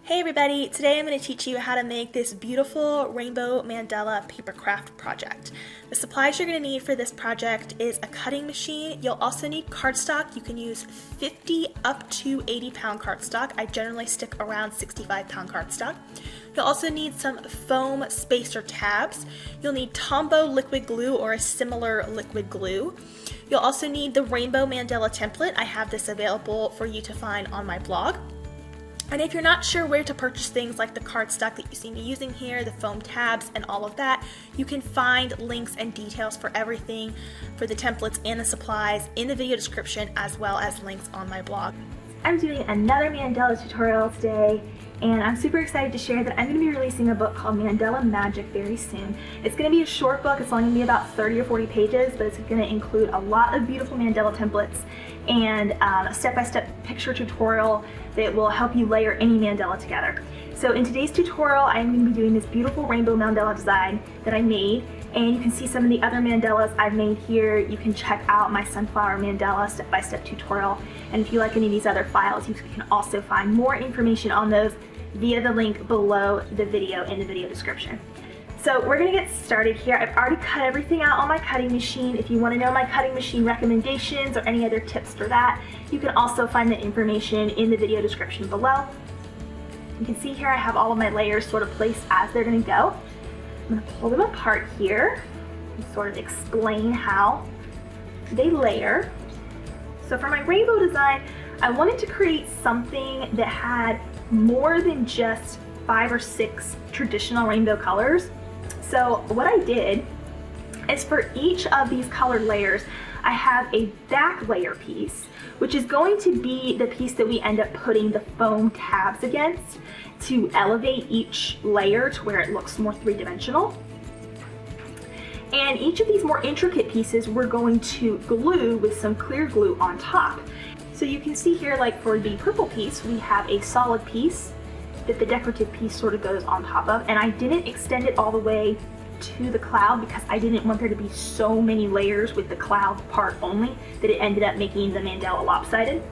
Hey everybody, today I'm going to teach you how to make this beautiful rainbow mandala paper craft project. The supplies you're going to need for this project is a cutting machine. You'll also need cardstock. You can use 50 up to 80 pound cardstock. I generally stick around 65 pound cardstock. You'll also need some foam spacer tabs. You'll need Tombow liquid glue or a similar liquid glue. You'll also need the rainbow mandala template. I have this available for you to find on my blog. And if you're not sure where to purchase things like the cardstock that you see me using here, the foam tabs and all of that, you can find links and details for everything for the templates and the supplies in the video description, as well as links on my blog. I'm doing another mandala tutorial today, and I'm super excited to share that I'm going to be releasing a book called Mandala Magic very soon. It's going to be a short book. It's only going to be about 30 or 40 pages, but it's going to include a lot of beautiful mandala templates and a step-by-step picture tutorial that will help you layer any mandala together. So in today's tutorial, I'm going to be doing this beautiful rainbow mandala design that I made, and you can see some of the other mandalas I've made here. You can check out my sunflower mandala step-by-step tutorial, and if you like any of these other files, you can also find more information on those via the link below the video in the video description. So we're going to get started here. I've already cut everything out on my cutting machine. If you want to know my cutting machine recommendations or any other tips for that, you can also find the information in the video description below. You can see here I have all of my layers sort of placed as they're going to go. I'm going to pull them apart here and sort of explain how they layer. So for my rainbow design, I wanted to create something that had more than just 5 or 6 traditional rainbow colors. So what I did is for each of these colored layers, I have a back layer piece, which is going to be the piece that we end up putting the foam tabs against to elevate each layer to where it looks more three-dimensional. And each of these more intricate pieces we're going to glue with some clear glue on top. So you can see here, like for the purple piece, we have a solid piece that the decorative piece sort of goes on top of, and I didn't extend it all the way to the cloud because I didn't want there to be so many layers with the cloud part only that it ended up making the mandala lopsided.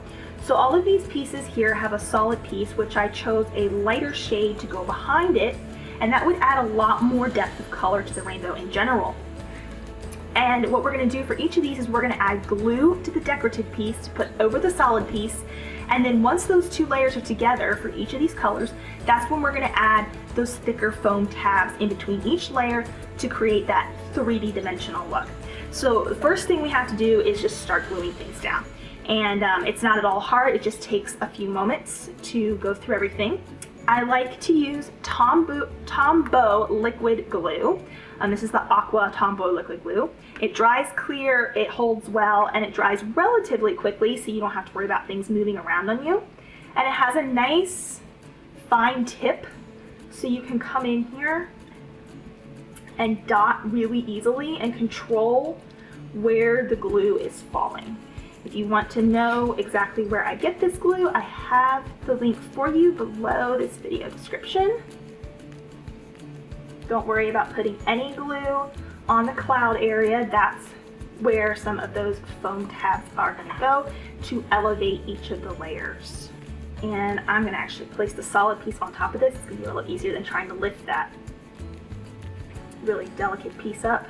So all of these pieces here have a solid piece, which I chose a lighter shade to go behind it, and that would add a lot more depth of color to the rainbow in general. And what we're going to do for each of these is we're going to add glue to the decorative piece to put over the solid piece, and then once those two layers are together for each of these colors, that's when we're going to add those thicker foam tabs in between each layer to create that 3D dimensional look. So the first thing we have to do is just start gluing things down. And it's not at all hard, it just takes a few moments to go through everything. I like to use Tombow liquid glue. This is the Aqua Tombow liquid glue. It dries clear, it holds well, and it dries relatively quickly, so you don't have to worry about things moving around on you. And it has a nice fine tip, so you can come in here and dot really easily and control where the glue is falling. If you want to know exactly where I get this glue, I have the link for you below this video description. Don't worry about putting any glue on the cloud area. That's where some of those foam tabs are going to go to elevate each of the layers. And I'm going to actually place the solid piece on top of this. It's going to be a little easier than trying to lift that really delicate piece up.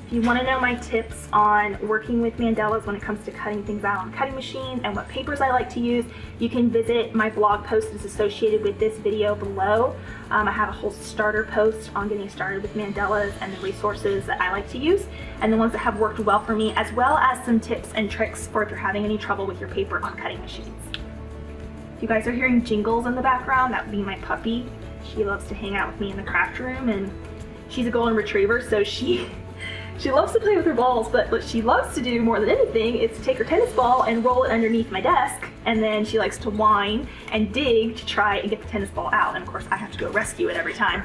If you want to know my tips on working with mandalas when it comes to cutting things out on cutting machines and what papers I like to use, you can visit my blog post that's associated with this video below. I have a whole starter post on getting started with mandalas and the resources that I like to use and the ones that have worked well for me, as well as some tips and tricks for if you're having any trouble with your paper on cutting machines. If you guys are hearing jingles in the background, that would be my puppy. She loves to hang out with me in the craft room, and she's a golden retriever, so she loves to play with her balls, but what she loves to do more than anything is to take her tennis ball and roll it underneath my desk, and then she likes to whine and dig to try and get the tennis ball out, and of course I have to go rescue it every time.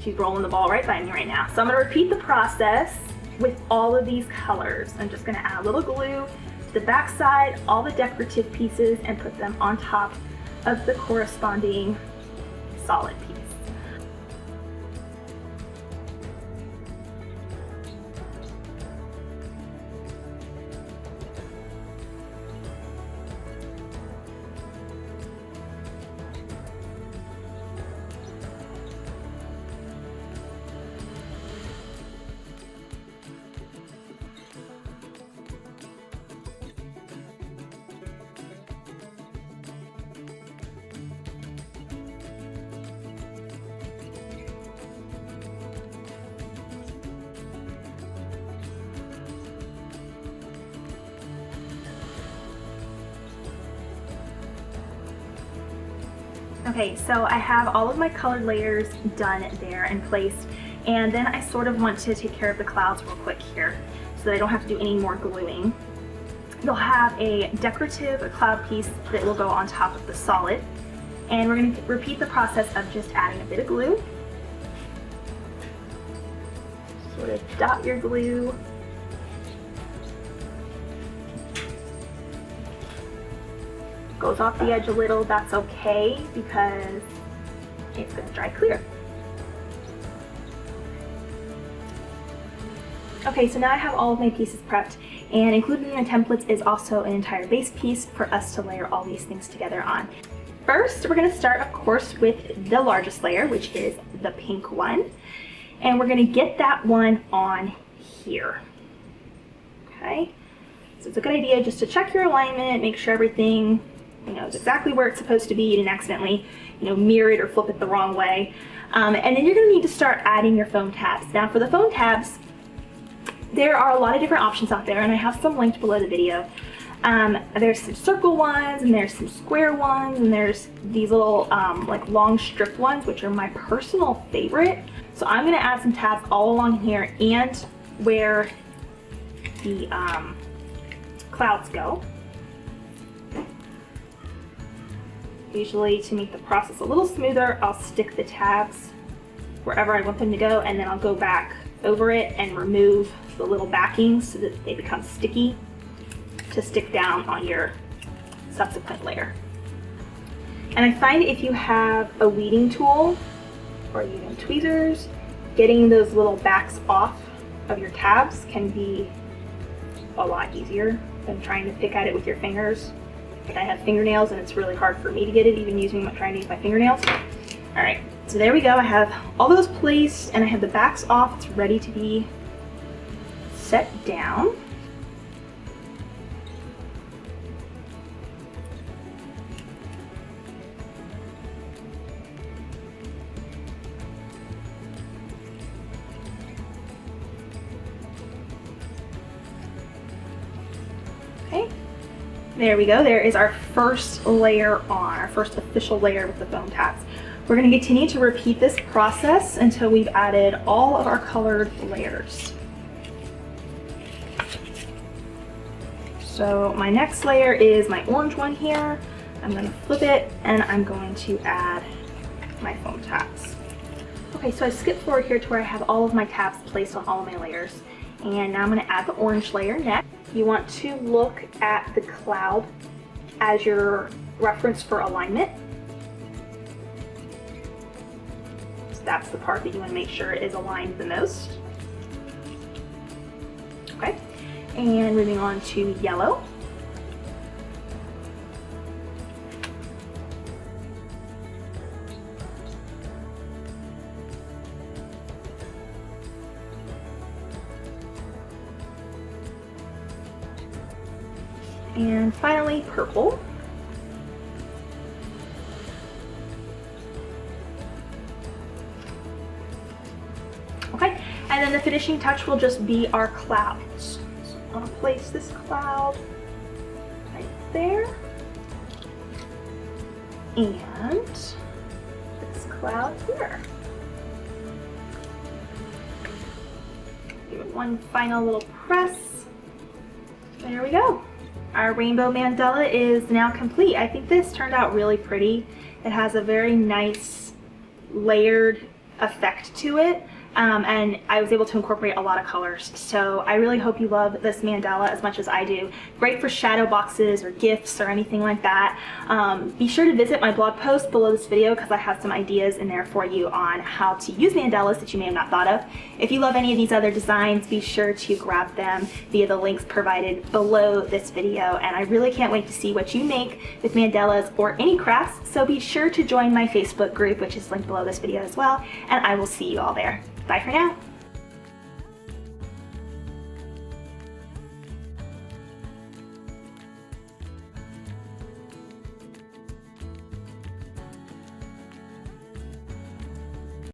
She's rolling the ball right by me right now. So I'm going to repeat the process with all of these colors. I'm just going to add a little glue to the back side, all the decorative pieces, and put them on top of the corresponding solid piece. Okay, so I have all of my colored layers done there and placed, and then I sort of want to take care of the clouds real quick here so that I don't have to do any more gluing. You'll have a decorative cloud piece that will go on top of the solid, and we're going to repeat the process of just adding a bit of glue. Sort of dot your glue. Goes off the edge a little, that's okay because it's going to dry clear. Okay, so now I have all of my pieces prepped, and included in the templates is also an entire base piece for us to layer all these things together on. First, we're going to start, of course, with the largest layer, which is the pink one, and we're going to get that one on here. Okay, so it's a good idea just to check your alignment, make sure everything is exactly where it's supposed to be. You didn't accidentally, mirror it or flip it the wrong way. And then you're going to need to start adding your foam tabs. Now, for the foam tabs, there are a lot of different options out there, and I have some linked below the video. There's some circle ones, and there's some square ones, and there's these little like long strip ones, which are my personal favorite. So I'm going to add some tabs all along here and where the clouds go. Usually, to make the process a little smoother, I'll stick the tabs wherever I want them to go, and then I'll go back over it and remove the little backings so that they become sticky to stick down on your subsequent layer. And I find if you have a weeding tool or using tweezers, getting those little backs off of your tabs can be a lot easier than trying to pick at it with your fingers. Like, I have fingernails and it's really hard for me to get it, even trying to use my fingernails. All right, so there we go. I have all those placed and I have the backs off. It's ready to be set down. Okay. There we go. There is our first layer on, our first official layer with the foam tabs. We're going to continue to repeat this process until we've added all of our colored layers. So my next layer is my orange one here. I'm going to flip it and I'm going to add my foam tabs. Okay, so I skipped forward here to where I have all of my tabs placed on all of my layers. And now I'm going to add the orange layer next. You want to look at the cloud as your reference for alignment. So that's the part that you want to make sure is aligned the most. Okay, and moving on to yellow. And finally, purple. Okay, and then the finishing touch will just be our clouds. So I'm gonna place this cloud right there. And this cloud here. Give it one final little press. There we go. Our rainbow mandala is now complete. I think this turned out really pretty. It has a very nice layered effect to it. And I was able to incorporate a lot of colors. So I really hope you love this mandala as much as I do. Great for shadow boxes or gifts or anything like that. Be sure to visit my blog post below this video because I have some ideas in there for you on how to use mandalas that you may have not thought of. If you love any of these other designs, be sure to grab them via the links provided below this video. And I really can't wait to see what you make with mandalas or any crafts. So be sure to join my Facebook group, which is linked below this video as well. And I will see you all there. Bye for now.